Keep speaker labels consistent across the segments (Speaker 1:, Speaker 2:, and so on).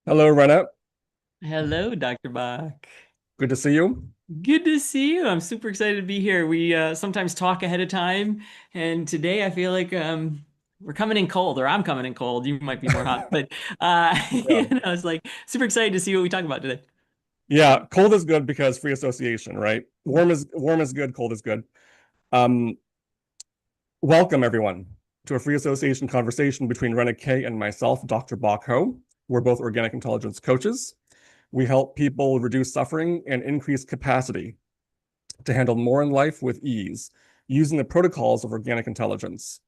Speaker 1: Hello, Rena.
Speaker 2: Hello, Dr. Bach.
Speaker 1: Good to see you.
Speaker 2: Good to see you. I'm super excited to be here. We sometimes talk ahead of time, and today I feel like we're coming in cold, or I'm coming in cold. You might be more hot, but
Speaker 1: Yeah.
Speaker 2: it's like super excited to see what we talk about today.
Speaker 1: Yeah, cold is good because free association, right? Warm is good, cold is good. Um, Welcome everyone to a free association conversation between Rena K and myself, Dr. Bach Ho. We're both organic intelligence coaches. We help people reduce suffering and increase capacity to handle more in life with ease using the protocols of organic intelligence.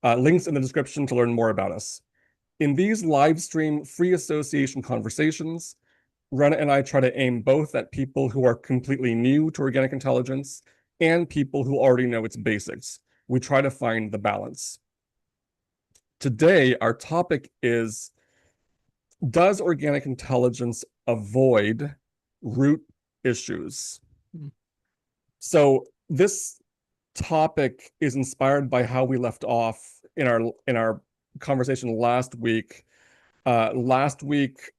Speaker 1: Links in the description to learn more about us. In these live stream free association conversations, Rena and I try to aim both at people who are completely new to organic intelligence and people who already know its basics. We try to find the balance. Today, our topic is, does organic intelligence avoid root issues? So this topic is inspired by how we left off in our conversation last week. Last week,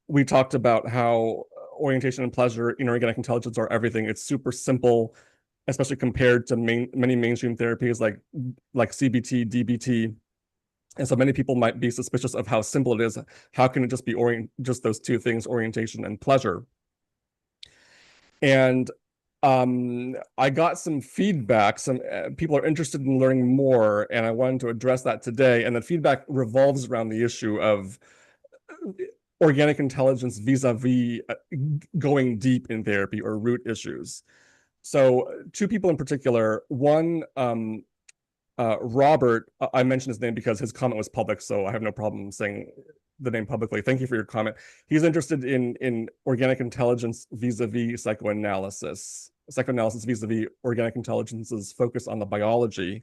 Speaker 1: we talked about how orientation and pleasure in organic intelligence are everything. It's super simple, especially compared to many mainstream therapies like CBT, DBT. And so many people might be suspicious of how simple it is. How can it just be just those two things, orientation and pleasure? And I got some feedback. Some people are interested in learning more, and I wanted to address that today. And the feedback revolves around the issue of organic intelligence vis-a-vis going deep in therapy or root issues. So two people in particular, one, Robert, I mentioned his name because his comment was public, so I have no problem saying the name publicly. Thank you for your comment. He's interested in organic intelligence vis-a-vis psychoanalysis vis-a-vis organic intelligence's focus on the biology.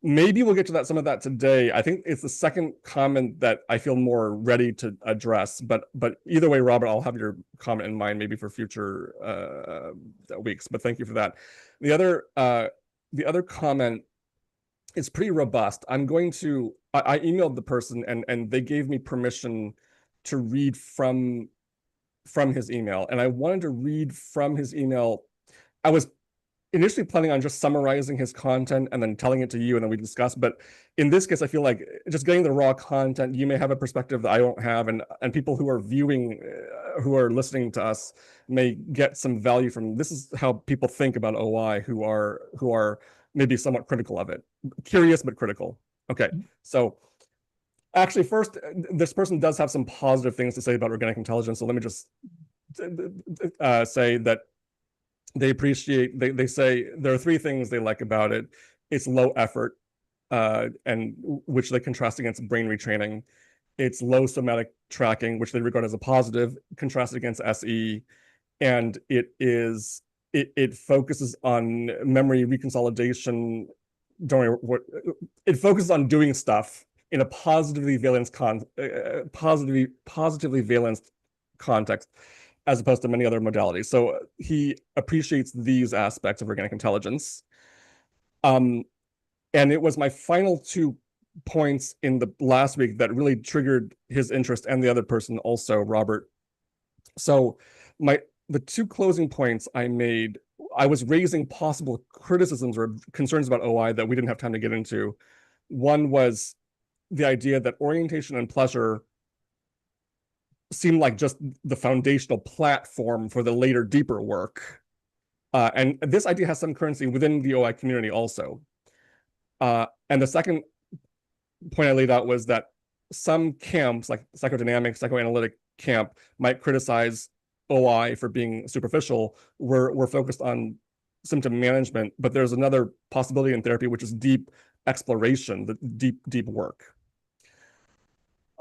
Speaker 1: Maybe we'll get to some of that today. I think it's the second comment that I feel more ready to address. But either way, Robert, I'll have your comment in mind maybe for future weeks. But thank you for that. The other the other comment is pretty robust. I emailed the person and they gave me permission to read from his email, and I wanted to read from his email. I was initially planning on just summarizing his content and then telling it to you and then we discuss. But in this case, I feel like just getting the raw content, you may have a perspective that I don't have, and people who are viewing, who are listening to us, may get some value from. This is how people think about OI who are maybe somewhat critical of it, curious but critical. Okay, so actually, first, this person does have some positive things to say about organic intelligence. So let me just say that they say there are three things they like about it. It's low effort, and which they contrast against brain retraining. It's low somatic tracking, which they regard as a positive, contrasted against SE, and it focuses on memory reconsolidation. Don't worry, it focuses on doing stuff in a positively valenced context, as opposed to many other modalities. So he appreciates these aspects of organic intelligence. Um, and it was my final 2 points in the last week that really triggered his interest and the other person also, Robert. So my the two closing points I made, I was raising possible criticisms or concerns about OI that we didn't have time to get into. One was the idea that orientation and pleasure seemed like just the foundational platform for the later, deeper work. And this idea has some currency within the OI community also. And the second point I laid out was that some camps, like psychodynamic, psychoanalytic camp, might criticize OI for being superficial. We're focused on symptom management, but there's another possibility in therapy, which is deep exploration, the deep work.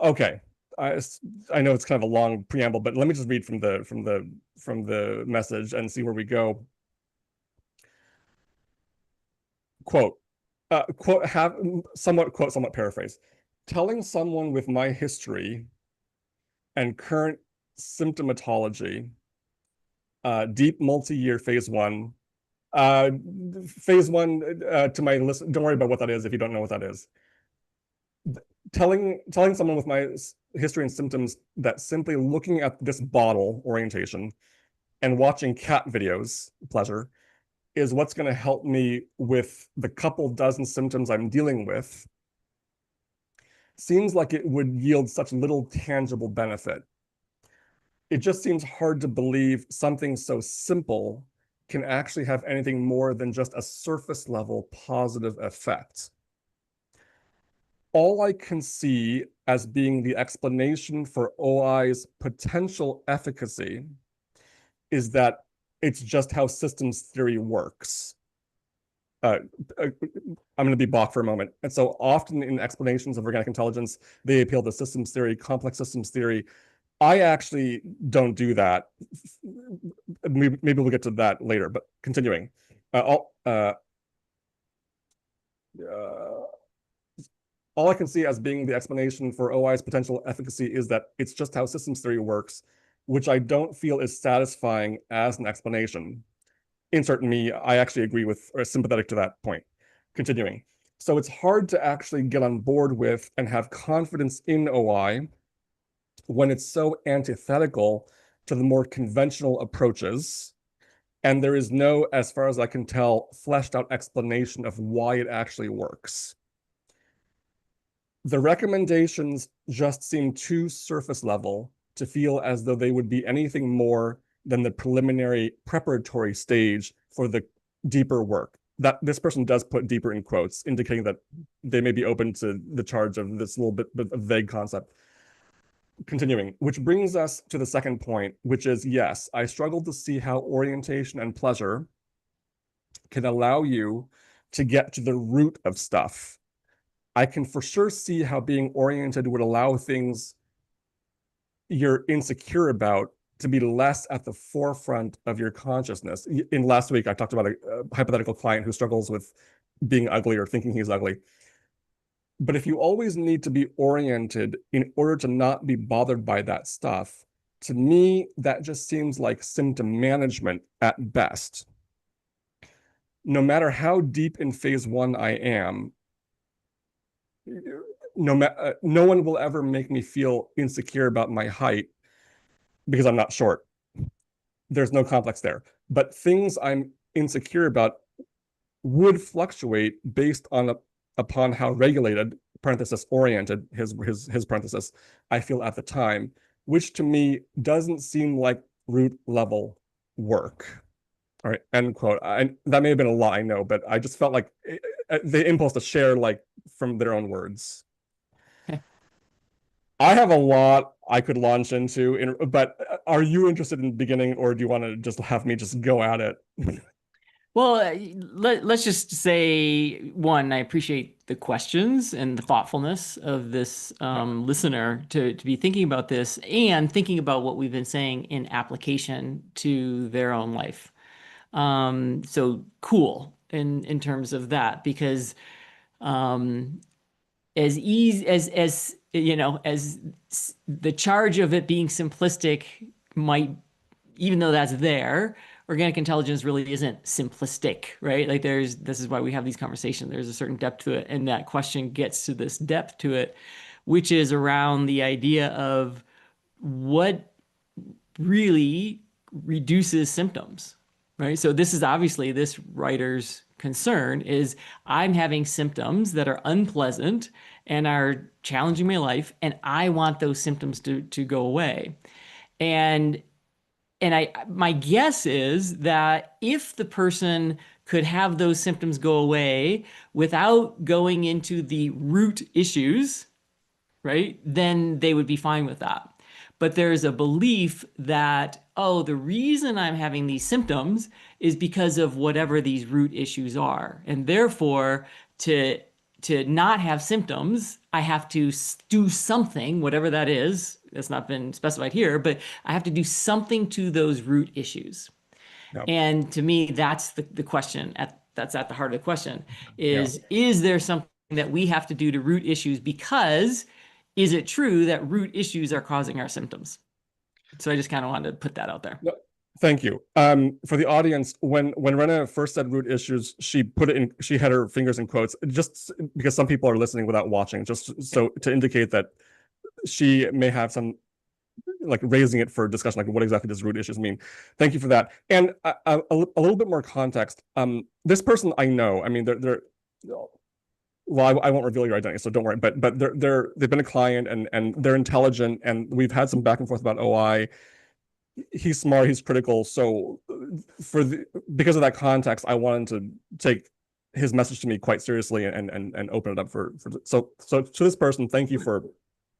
Speaker 1: Okay, I, I know it's kind of a long preamble, but let me just read from the message and see where we go. Quote, have somewhat paraphrase. Telling someone with my history and current symptomatology, deep multi-year phase 1. Uh, phase 1 to my list. Don't worry about what that is if you don't know what that is. telling someone with my history and symptoms that simply looking at this bottle orientation and watching cat videos, pleasure, is what's going to help me with the couple dozen symptoms I'm dealing with seems like it would yield such little tangible benefit. It just seems hard to believe something so simple can actually have anything more than just a surface level positive effect. All I can see as being the explanation for OI's potential efficacy is that it's just how systems theory works. I'm going to be Bach for a moment. And so often in explanations of organic intelligence, they appeal to systems theory, complex systems theory. I actually don't do that. Maybe we'll get to that later, but continuing. All I can see as being the explanation for OI's potential efficacy is that it's just how systems theory works, which I don't feel is satisfying as an explanation. Insert me, I actually agree with or sympathetic to that point. Continuing. So it's hard to actually get on board with and have confidence in OI when it's so antithetical to the more conventional approaches. And there is no, as far as I can tell, fleshed out explanation of why it actually works. The recommendations just seem too surface level to feel as though they would be anything more than the preliminary preparatory stage for the deeper work. That this person does put deeper in quotes, indicating that they may be open to the charge of this little bit of vague concept. Continuing, which brings us to the second point, which is yes, I struggle to see how orientation and pleasure can allow you to get to the root of stuff. I can for sure see how being oriented would allow things you're insecure about to be less at the forefront of your consciousness. In last week, I talked about a hypothetical client who struggles with being ugly or thinking he's ugly. But if you always need to be oriented in order to not be bothered by that stuff, to me, that just seems like symptom management at best. No matter how deep in phase one I am, no one will ever make me feel insecure about my height because I'm not short. There's no complex there. But things I'm insecure about would fluctuate based on upon how regulated parenthesis oriented his parenthesis I feel at the time, which to me doesn't seem like root level work. All right, end quote. That may have been a lot, I know, but I just felt like the impulse to share like from their own words. I have a lot I could launch into, but are you interested in beginning, or do you want to just have me just go at it?
Speaker 2: Well, let's just say one, I appreciate the questions and the thoughtfulness of this listener to be thinking about this and thinking about what we've been saying in application to their own life. So cool in terms of that, because as easy as you know, as the charge of it being simplistic might, even though that's there, organic intelligence really isn't simplistic, right? Like this is why we have these conversations. There's a certain depth to it, and that question gets to this depth to it, which is around the idea of what really reduces symptoms, right? So this is obviously this writer's concern is I'm having symptoms that are unpleasant and are challenging my life, and I want those symptoms to go away. And my guess is that if the person could have those symptoms go away without going into the root issues, right, then they would be fine with that. But there's a belief that, oh, the reason I'm having these symptoms is because of whatever these root issues are. And therefore, to not have symptoms, I have to do something, whatever that is. That's not been specified here, but I have to do something to those root issues.
Speaker 1: Yeah.
Speaker 2: And to me, that's the question. That's at the heart of the question
Speaker 1: Yeah.
Speaker 2: is there something that we have to do to root issues? Because is it true that root issues are causing our symptoms? So I just kind of wanted to put that out there.
Speaker 1: No, Thank you. For the audience, when Rena first said root issues, she put it in, she had her fingers in quotes, just because some people are listening without watching, just so to indicate that she may have some, like, raising it for discussion, like what exactly does root issues mean. Thank you for that. And a little bit more context. This person I know, I mean, they're well, I won't reveal your identity, so don't worry. But they've been a client, and they're intelligent, and we've had some back and forth about OI. He's smart, he's critical. So because of that context, I wanted to take his message to me quite seriously, and open it up so to this person, thank you for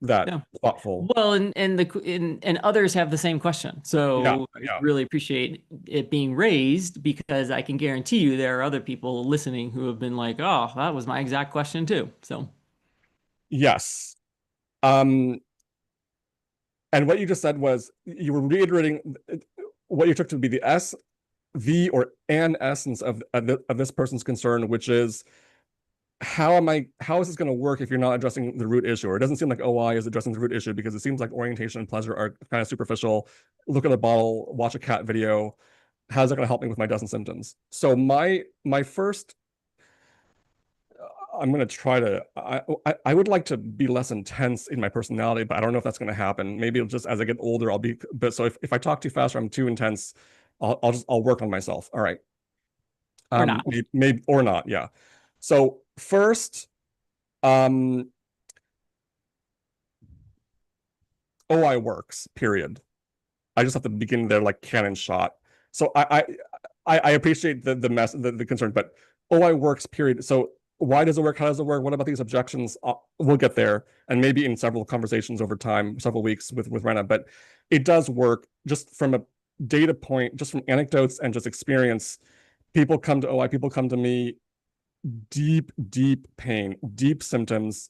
Speaker 1: that
Speaker 2: Yeah.
Speaker 1: thoughtful.
Speaker 2: Well, and others have the same question.
Speaker 1: Yeah,
Speaker 2: So I
Speaker 1: yeah.
Speaker 2: really appreciate it being raised, because I can guarantee you there are other people listening who have been like, "Oh, that was my exact question too." So,
Speaker 1: Yes. Um, and what you just said was you were reiterating what you took to be the or an essence of this person's concern, which is how is this going to work if you're not addressing the root issue? Or it doesn't seem like OI is addressing the root issue, because it seems like orientation and pleasure are kind of superficial. Look at a bottle, watch a cat video. How's that going to help me with my dozen symptoms? So my first, I'm going to try to, I would like to be less intense in my personality, but I don't know if that's going to happen. Maybe it'll just, as I get older, I'll be, but so if I talk too fast or I'm too intense, I'll work on myself. All right.
Speaker 2: or not.
Speaker 1: Maybe or not. Yeah. So first, um, OI works, period. I just have to begin there like cannon shot. So I appreciate the concern, but OI works, period. So why does it work? How does it work? What about these objections? We'll get there, and maybe in several conversations over time, several weeks with Rena. But it does work, just from a data point, just from anecdotes and just experience. People come to OI. People come to me, deep pain, deep symptoms,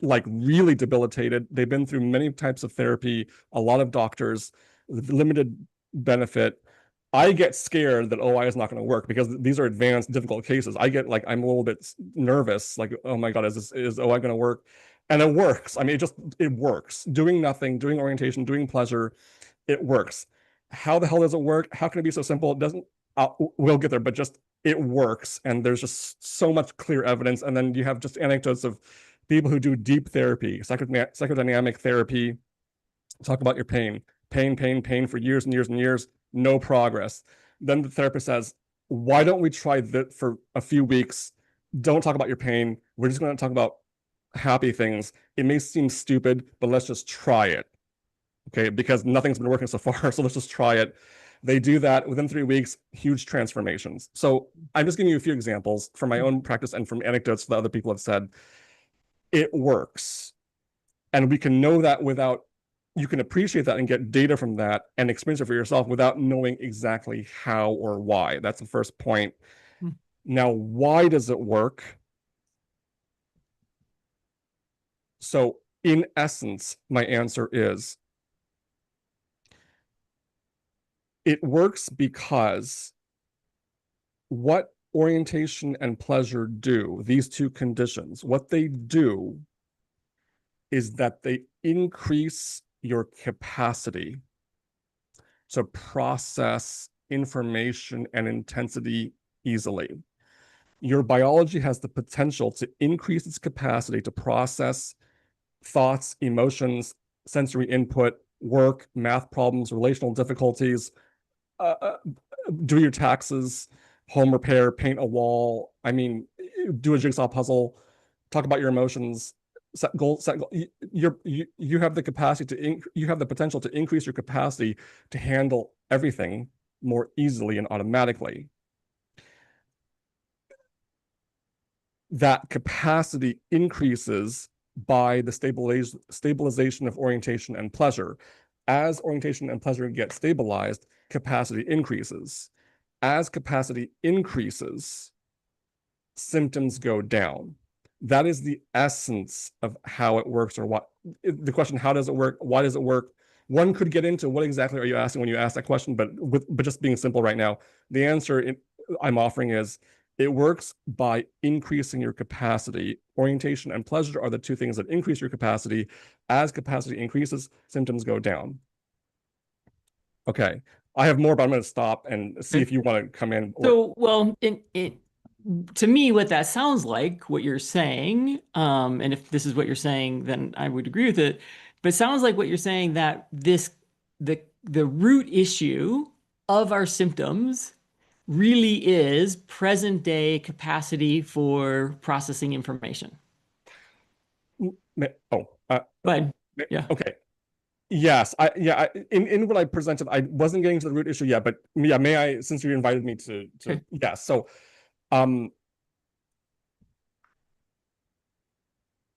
Speaker 1: like really debilitated. They've been through many types of therapy, a lot of doctors, limited benefit. I get scared that OI is not going to work, because these are advanced, difficult cases. I get like, I'm a little bit nervous, like, oh my God, is OI going to work? And it works. I mean, it works. Doing nothing, doing orientation, doing pleasure, it works. How the hell does it work? How can it be so simple? It doesn't. We'll get there, but just it works, and there's just so much clear evidence. And then you have just anecdotes of people who do deep therapy, psychodynamic therapy, talk about your pain for years and years and years, no progress. Then the therapist says, why don't we try that for a few weeks? Don't talk about your pain. We're just going to talk about happy things. It may seem stupid, but let's just try it. Okay, because nothing's been working so far, so let's just try it. They do that within 3 weeks, huge transformations. So I'm just giving you a few examples from my own practice and from anecdotes that other people have said. It works. And we can know that without, you can appreciate that and get data from that and experience it for yourself without knowing exactly how or why. That's the first point. Now, why does it work? So, in essence, my answer is it works because what orientation and pleasure do, these two conditions, what they do is that they increase your capacity to process information and intensity easily. Your biology has the potential to increase its capacity to process thoughts, emotions, sensory input, work, math problems, relational difficulties, uh, uh, do your taxes, home repair, paint a wall. I mean, do a jigsaw puzzle, talk about your emotions, set goals. You have the capacity you have the potential to increase your capacity to handle everything more easily and automatically. That capacity increases by the stabilization of orientation and pleasure. As orientation and pleasure get stabilized, capacity increases. As capacity increases, symptoms go down. That is the essence of how it works, or what the question, how does it work? Why does it work? One could get into what exactly are you asking when you ask that question, but just being simple right now, the answer I'm offering is it works by increasing your capacity. Orientation and pleasure are the two things that increase your capacity. As capacity increases, symptoms go down. Okay. I have more, but I'm going to stop and see if you want to come in or
Speaker 2: So, well, to me, what that sounds like, what you're saying, and if this is what you're saying, then I would agree with it. But it sounds like what you're saying that the root issue of our symptoms really is present day capacity for processing information.
Speaker 1: oh,
Speaker 2: But yeah,
Speaker 1: okay. Yes, in what I presented, I wasn't getting to the root issue yet, but yeah, may I, since you invited me to
Speaker 2: okay.
Speaker 1: yeah, so um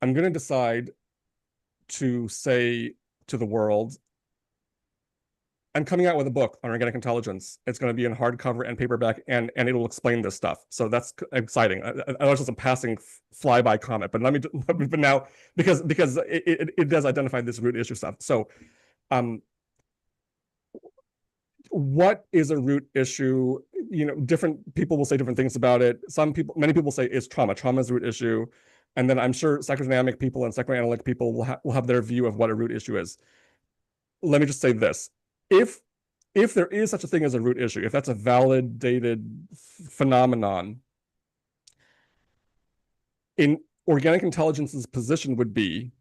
Speaker 1: I'm gonna decide to say to the world, I'm coming out with a book on organic intelligence. It's going to be in hardcover and paperback, and it'll explain this stuff. So that's exciting. I was just a passing flyby comment, but let me, but now because it does identify this root issue stuff. So, um, what is a root issue? You know, different people will say different things about it. Many people say it's trauma. Trauma is a root issue, and then I'm sure psychodynamic people and psychoanalytic people will have their view of what a root issue is. Let me just say this: if there is such a thing as a root issue, if that's a validated phenomenon, in organic intelligence's position would be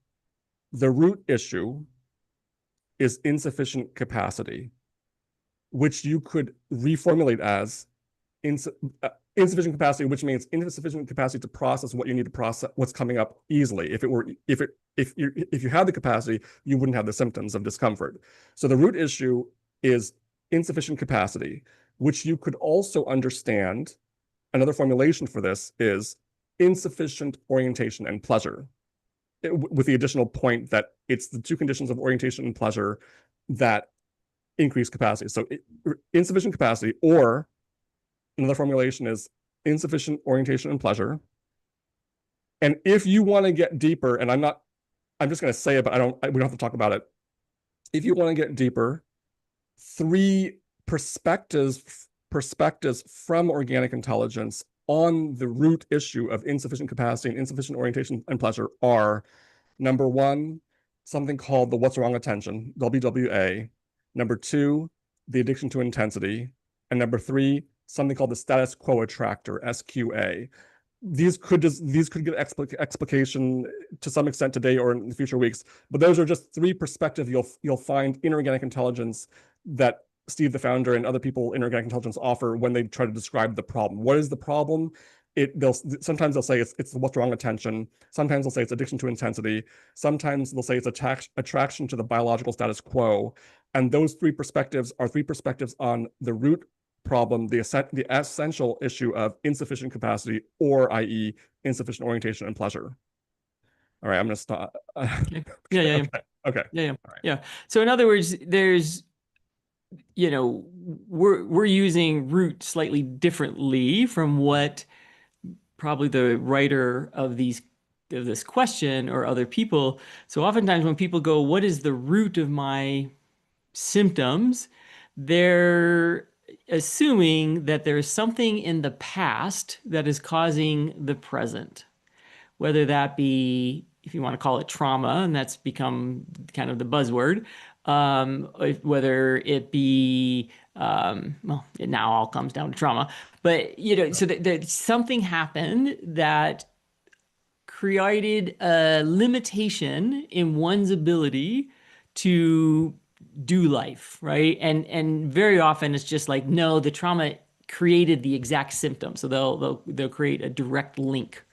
Speaker 1: the root issue is insufficient capacity, which you could reformulate as ins insufficient capacity, which means insufficient capacity to process what you need to process, what's coming up easily. If you had the capacity, you wouldn't have the symptoms of discomfort. So the root issue is insufficient capacity, which you could also understand. Another formulation for this is insufficient orientation and pleasure, with the additional point that it's the two conditions of orientation and pleasure that increase capacity. So insufficient capacity, or another formulation is insufficient orientation and pleasure. And if you want to get deeper, and I'm just going to say it, but we don't have to talk about it. If you want to get deeper, three perspectives from organic intelligence on the root issue of insufficient capacity and insufficient orientation and pleasure are: number one, something called the what's wrong attention, WWA; number two, the addiction to intensity; and number three, something called the status quo attractor, SQA. These could get explication to some extent today or in the future weeks, but those are just three perspectives you'll find in organic intelligence that Steve, the founder, and other people in organic intelligence offer when they try to describe the problem. What is the problem? Sometimes they'll say it's what's wrong attention. Sometimes they'll say it's addiction to intensity. Sometimes they'll say it's attraction to the biological status quo. And those three perspectives are three perspectives on the root problem, the essential issue of insufficient capacity, or i.e., insufficient orientation and pleasure. All right, I'm going to stop.
Speaker 2: Okay. Yeah.
Speaker 1: Okay.
Speaker 2: Yeah.
Speaker 1: All right.
Speaker 2: Yeah. So in other words, there's, we're using root slightly differently from what probably the writer of this question or other people. So oftentimes when people go, what is the root of my symptoms? They're assuming that there's something in the past that is causing the present, whether that be, if you want to call it trauma, and that's become kind of the buzzword, whether it be, well, it now all comes down to trauma, but so that something happened that created a limitation in one's ability to do life, right? And very often it's just like, no, the trauma created the exact symptom, so they'll create a direct link.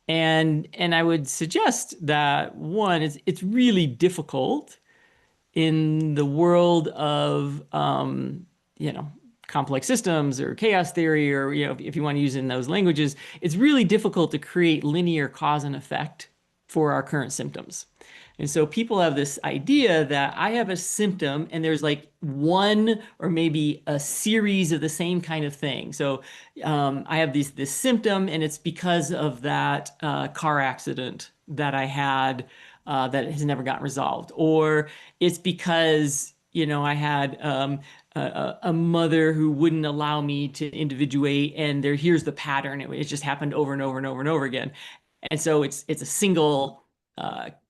Speaker 2: And I would suggest that one, it's really difficult in the world of complex systems or chaos theory, or if you want to use it in those languages, it's really difficult to create linear cause and effect for our current symptoms. And so people have this idea that I have a symptom and there's like one or maybe a series of the same kind of thing. So I have this symptom and it's because of that car accident that I had that has never gotten resolved. Or it's because, I had a mother who wouldn't allow me to individuate, and here's the pattern. It just happened over and over and over and over again. And so it's a single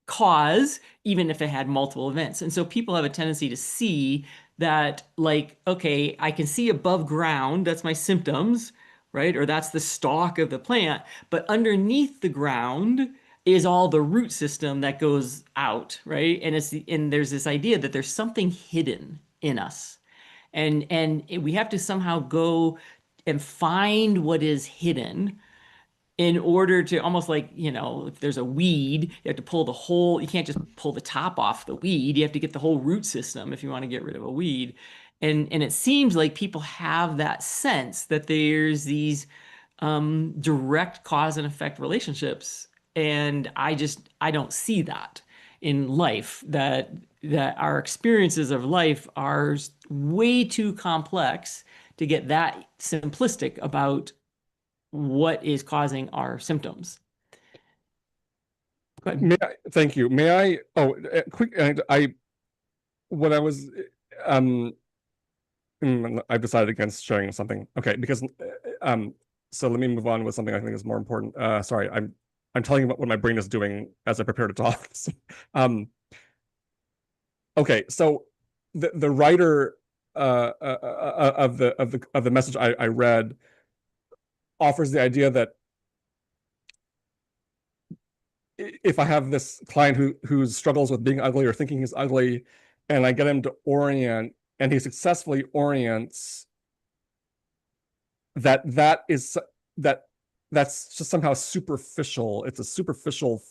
Speaker 2: cause, even if it had multiple events. And so people have a tendency to see that, like, okay, I can see above ground, that's my symptoms, right? Or that's the stalk of the plant. But underneath the ground is all the root system that goes out, right? And there's this idea that there's something hidden in us. And we have to somehow go and find what is hidden in order to, almost like, if there's a weed, you have to pull the whole, you can't just pull the top off the weed. You have to get the whole root system if you want to get rid of a weed. And it seems like people have that sense that there's these direct cause and effect relationships. And I don't see that in life, that our experiences of life are way too complex to get that simplistic about what is causing our symptoms. Go ahead.
Speaker 1: Thank you. May I? Oh, quick. When I was, um, I've decided against sharing something. Okay, because, so let me move on with something I think is more important. Sorry, I'm telling you what my brain is doing as I prepare to talk. um, okay, so the writer of the message I read offers the idea that if I have this client who struggles with being ugly or thinking he's ugly, and I get him to orient, and he successfully orients, that that's just somehow superficial. It's a superficial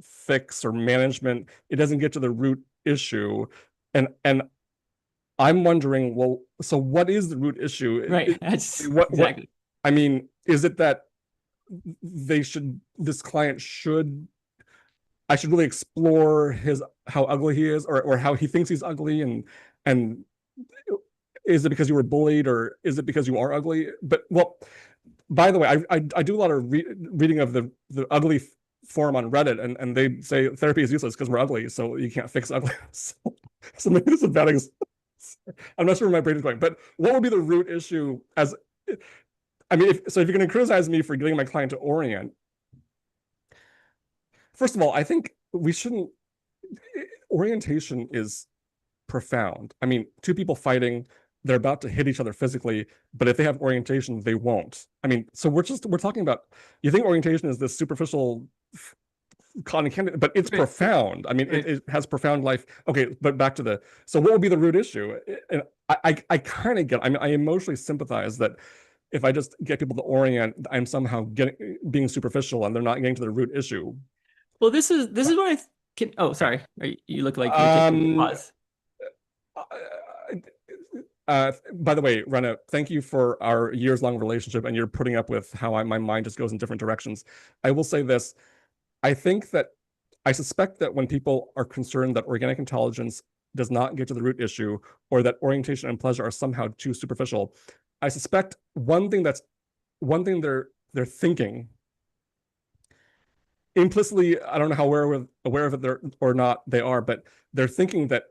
Speaker 1: fix or management. It doesn't get to the root issue, and I'm wondering, well, so what is the root issue?
Speaker 2: Right. That's
Speaker 1: What
Speaker 2: exactly.
Speaker 1: I mean, is it that this client should I should really explore how ugly he is, or how he thinks he's ugly, and is it because you were bullied, or is it because you are ugly? But well, by the way, I do a lot of reading of the ugly forum on Reddit, and they say therapy is useless because we're ugly, so you can't fix ugly. So maybe this is a bad I'm not sure where my brain is going, but what would be the root issue? As I mean, if you're going to criticize me for getting my client to orient, first of all, I think we shouldn't. Orientation is profound. I mean, two people fighting, they're about to hit each other physically, but if they have orientation, they won't. I mean, so we're talking about, you think orientation is this superficial cotton candy, but it's
Speaker 2: Right.
Speaker 1: profound. I mean,
Speaker 2: Right.
Speaker 1: it has profound life. Okay, but back to so what would be the root issue? And I kind of get, I mean, I emotionally sympathize that if I just get people to orient, I'm somehow being superficial and they're not getting to the root issue.
Speaker 2: Well, this is what I can. Oh, sorry. You look like you're taking a
Speaker 1: Um,
Speaker 2: pause.
Speaker 1: by the way, Rena, thank you for our years-long relationship, and you're putting up with how my mind just goes in different directions. I will say this. I suspect that when people are concerned that organic intelligence does not get to the root issue, or that orientation and pleasure are somehow too superficial, I suspect one thing they're thinking implicitly. I don't know how aware of it or not they are, but they're thinking that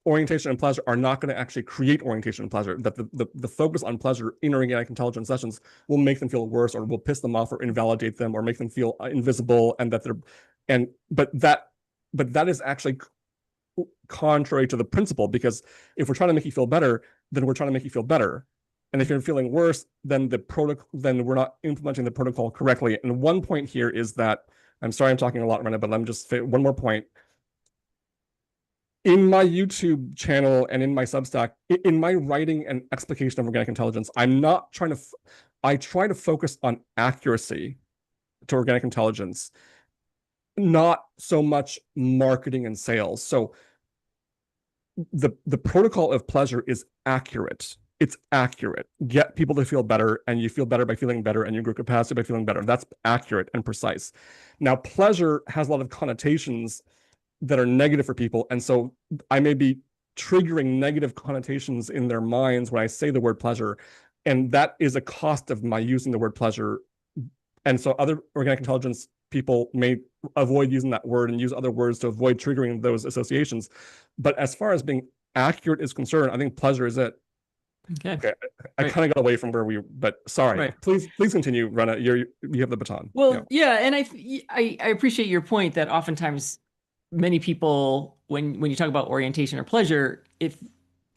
Speaker 1: orientation and pleasure are not going to actually create orientation and pleasure, that the focus on pleasure in organic intelligence sessions will make them feel worse, or will piss them off, or invalidate them, or make them feel invisible, and that they're and but that is actually contrary to the principle, because if we're trying to make you feel better, then we're trying to make you feel better, and if you're feeling worse, then then we're not implementing the protocol correctly. And one point here is that, I'm sorry I'm talking a lot right now, but let me just say one more point. In my YouTube channel and in my Substack, in my writing and explication of organic intelligence, I'm not trying to, I try to focus on accuracy to organic intelligence, not so much marketing and sales. So the protocol of pleasure is accurate. It's accurate. Get people to feel better, and you feel better by feeling better, and you grow capacity by feeling better. That's accurate and precise. Now, pleasure has a lot of connotations that are negative for people. And so I may be triggering negative connotations in their minds when I say the word pleasure. And that is a cost of my using the word pleasure. And so other organic intelligence people may avoid using that word and use other words to avoid triggering those associations. But as far as being accurate is concerned, I think pleasure is it.
Speaker 2: Okay.
Speaker 1: Okay, I
Speaker 2: Right.
Speaker 1: kind of got away from where we, but sorry.
Speaker 2: Right.
Speaker 1: Please continue, Rena. You have the baton. Yeah.
Speaker 2: Well, yeah, and I appreciate your point that oftentimes many people, when you talk about orientation or pleasure, if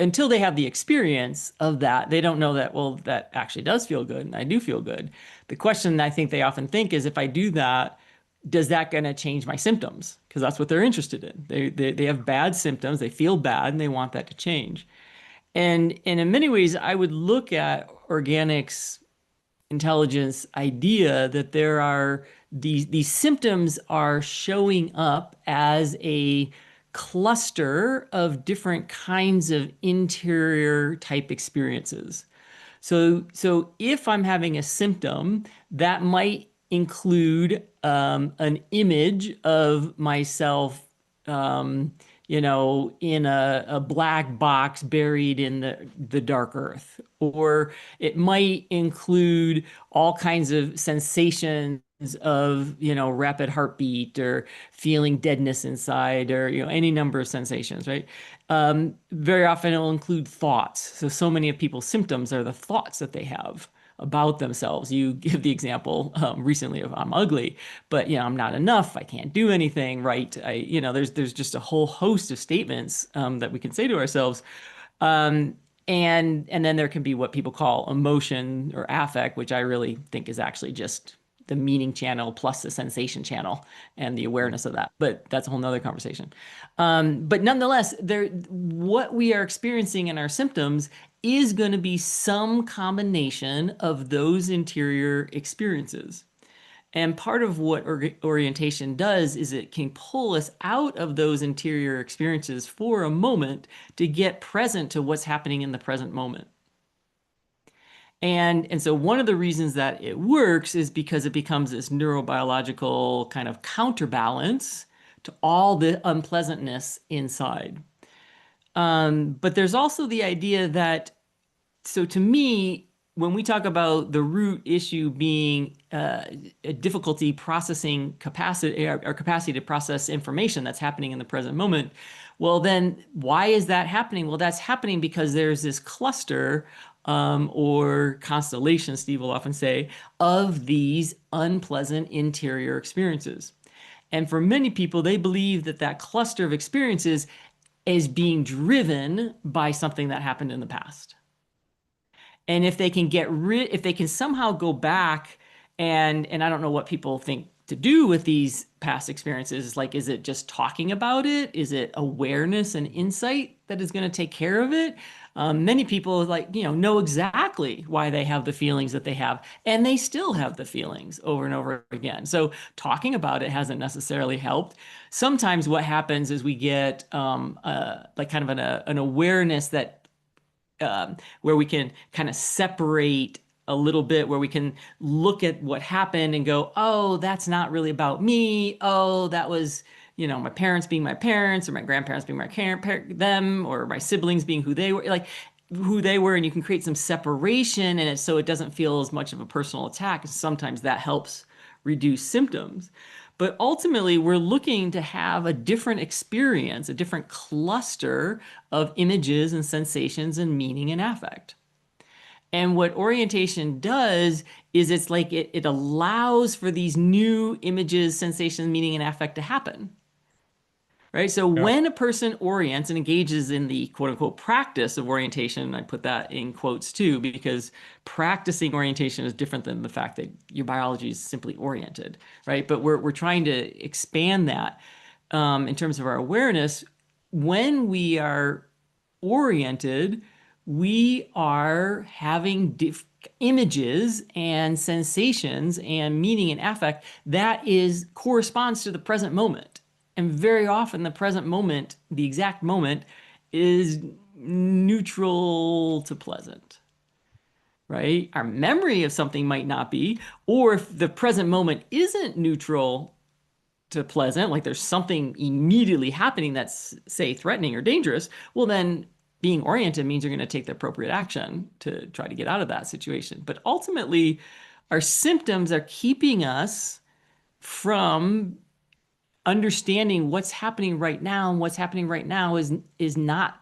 Speaker 2: until they have the experience of that, they don't know that, well, that actually does feel good, and I do feel good. The question I think they often think is, if I do that, does that going to change my symptoms? Because that's what they're interested in. They have bad symptoms, they feel bad, and they want that to change. And in many ways, I would look at organics intelligence idea that there are these symptoms are showing up as a cluster of different kinds of interior type experiences. So if I'm having a symptom, that might include an image of myself, um, in a black box buried in the dark earth. Or it might include all kinds of sensations of, rapid heartbeat or feeling deadness inside or, any number of sensations, right? Very often it will include thoughts. So many of people's symptoms are the thoughts that they have about themselves. You give the example recently of I'm ugly, but I'm not enough. I can't do anything right. There's just a whole host of statements that we can say to ourselves. Um, and then there can be what people call emotion or affect, which I really think is actually just the meaning channel plus the sensation channel and the awareness of that. But that's a whole nother conversation. But nonetheless, what we are experiencing in our symptoms is going to be some combination of those interior experiences. And part of what orientation does is it can pull us out of those interior experiences for a moment to get present to what's happening in the present moment. And so one of the reasons that it works is because it becomes this neurobiological kind of counterbalance to all the unpleasantness inside. But there's also the idea that, so to me, when we talk about the root issue being a difficulty processing capacity or capacity to process information that's happening in the present moment, well, then why is that happening? Well, that's happening because there's this cluster or constellation, Steve will often say, of these unpleasant interior experiences. And for many people, they believe that that cluster of experiences is being driven by something that happened in the past. And if they can somehow go back and I don't know what people think to do with these past experiences, like, is it just talking about it? Is it awareness and insight that is going to take care of it? Many people know exactly why they have the feelings that they have, and they still have the feelings over and over again. So talking about it hasn't necessarily helped. Sometimes what happens is we get like kind of an awareness that where we can kind of separate a little bit, where we can look at what happened and go, oh, that's not really about me. Oh, that was, my parents being my parents, or my grandparents being them, or my siblings being who they were, and you can create some separation in it so it doesn't feel as much of a personal attack. Sometimes that helps reduce symptoms. But ultimately, we're looking to have a different experience, a different cluster of images and sensations and meaning and affect. And what orientation does is it's like it allows for these new images, sensations, meaning, and affect to happen. Right. So
Speaker 1: Yeah.
Speaker 2: when a person orients and engages in the quote unquote practice of orientation, and I put that in quotes too, because practicing orientation is different than the fact that your biology is simply oriented, right? But we're trying to expand that in terms of our awareness. When we are oriented, we are having images and sensations and meaning and affect that is corresponds to the present moment. And very often the present moment, the exact moment, is neutral to pleasant, right? Our memory of something might not be, or if the present moment isn't neutral to pleasant, like there's something immediately happening that's, say, threatening or dangerous, well, then being oriented means you're going to take the appropriate action to try to get out of that situation. But ultimately, our symptoms are keeping us from understanding what's happening right now, and what's happening right now is not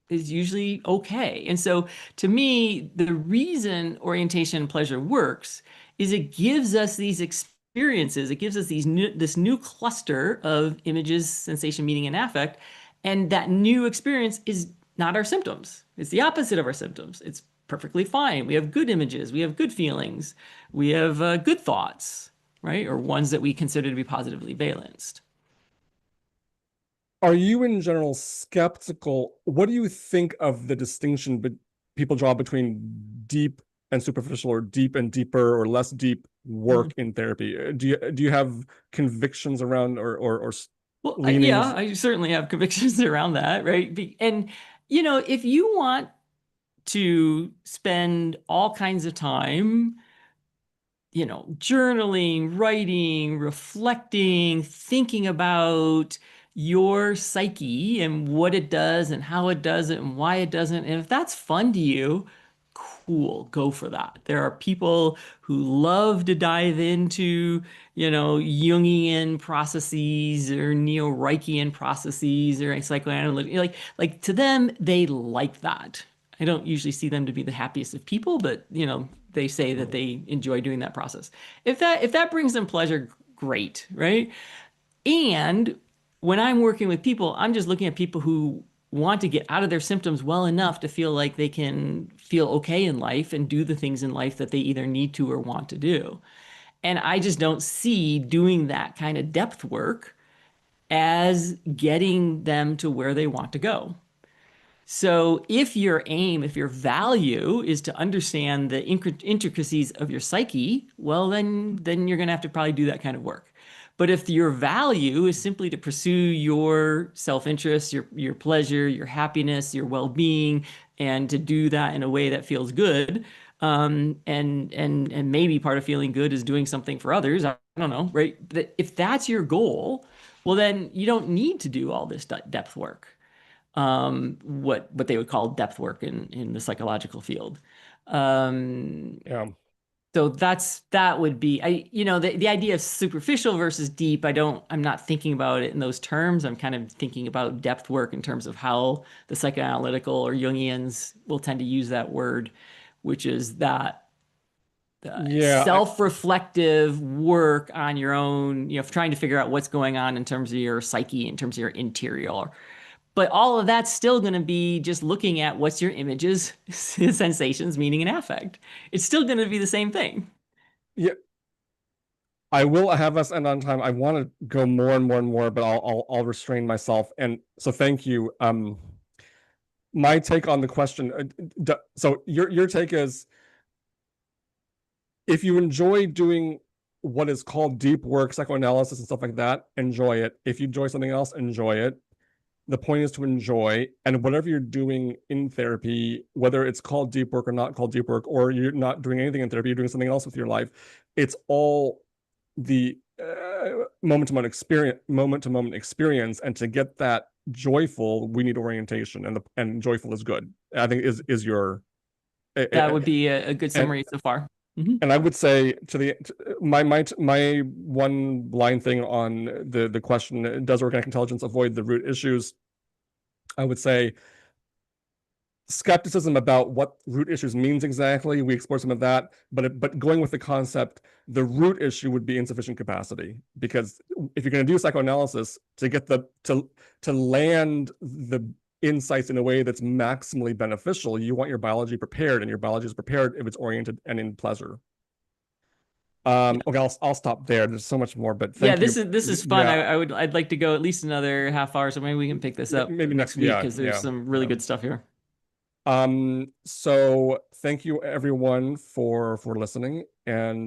Speaker 2: is usually okay. And so to me, the reason orientation and pleasure works is it gives us these experiences. It gives us this new cluster of images, sensation, meaning, and affect. And that new experience is not our symptoms. It's the opposite of our symptoms. It's perfectly fine. We have good images. We have good feelings. We have good thoughts, right? Or ones that we consider to be positively valenced.
Speaker 1: Are you in general skeptical? What do you think of the distinction people draw between deep and superficial, or deep and deeper, or less deep
Speaker 2: Mm.
Speaker 1: work in therapy? Do you have convictions around, or
Speaker 2: Well, yeah,
Speaker 1: leanings?
Speaker 2: I certainly have convictions around that, right? And, if you want to spend all kinds of time, journaling, writing, reflecting, thinking about your psyche and what it does and how it does it and why it doesn't. And if that's fun to you, cool, go for that. There are people who love to dive into, Jungian processes or neo-Reichian processes or psychoanalytic. Like to them, they like that. I don't usually see them to be the happiest of people, but they say that they enjoy doing that process. If that brings them pleasure, great, right? And when I'm working with people, I'm just looking at people who want to get out of their symptoms well enough to feel like they can feel okay in life and do the things in life that they either need to or want to do. And I just don't see doing that kind of depth work as getting them to where they want to go. So if your aim, if your value is to understand the intricacies of your psyche, well, then you're going to have to probably do that kind of work. But if your value is simply to pursue your self-interest, your pleasure, your happiness, your well-being, and to do that in a way that feels good, and maybe part of feeling good is doing something for others. I don't know, right? If that's your goal, well, then you don't need to do all this depth work, what they would call depth work in the psychological field. Um,
Speaker 1: Yeah.
Speaker 2: so that would be, the idea of superficial versus deep. I'm not thinking about it in those terms. I'm kind of thinking about depth work in terms of how the psychoanalytical or Jungians will tend to use that word, which is that
Speaker 1: Yeah,
Speaker 2: self-reflective work on your own, trying to figure out what's going on in terms of your psyche, in terms of your interior. But all of that's still going to be just looking at what's your images, sensations, meaning, and affect. It's still going to be the same thing.
Speaker 1: yeah. I will have us end on time. I want to go more and more and more, but I'll restrain myself. And so thank you. My take on the question. So your take is, if you enjoy doing what is called deep work, psychoanalysis and stuff like that, enjoy it. If you enjoy something else, enjoy it. The point is to enjoy, and whatever you're doing in therapy, whether it's called deep work or not called deep work, or you're not doing anything in therapy, you're doing something else with your life, it's all the moment to moment experience. And to get that joyful, we need orientation, and joyful is good, I think, is your
Speaker 2: That would be a good
Speaker 1: and
Speaker 2: summary so far. Mhm.
Speaker 1: and I would say, my one line thing on the question, does organic intelligence avoid the root issues? I would say skepticism about what root issues means exactly. We explore some of that, but going with the concept, the root issue would be insufficient capacity. Because if you're going to do psychoanalysis, to get to land the insights in a way that's maximally beneficial, you want your biology prepared, and your biology is prepared if it's oriented and in pleasure.
Speaker 2: Yeah.
Speaker 1: Okay, I'll stop there. There's so much more, but
Speaker 2: Yeah,
Speaker 1: thank
Speaker 2: this
Speaker 1: you.
Speaker 2: is fun.
Speaker 1: Yeah,
Speaker 2: I'd like to go at least another half hour, so maybe we can pick this up
Speaker 1: maybe
Speaker 2: next
Speaker 1: next.
Speaker 2: week
Speaker 1: Yeah,
Speaker 2: because there's
Speaker 1: yeah,
Speaker 2: some really
Speaker 1: yeah.
Speaker 2: good stuff here.
Speaker 1: So thank you everyone for listening, and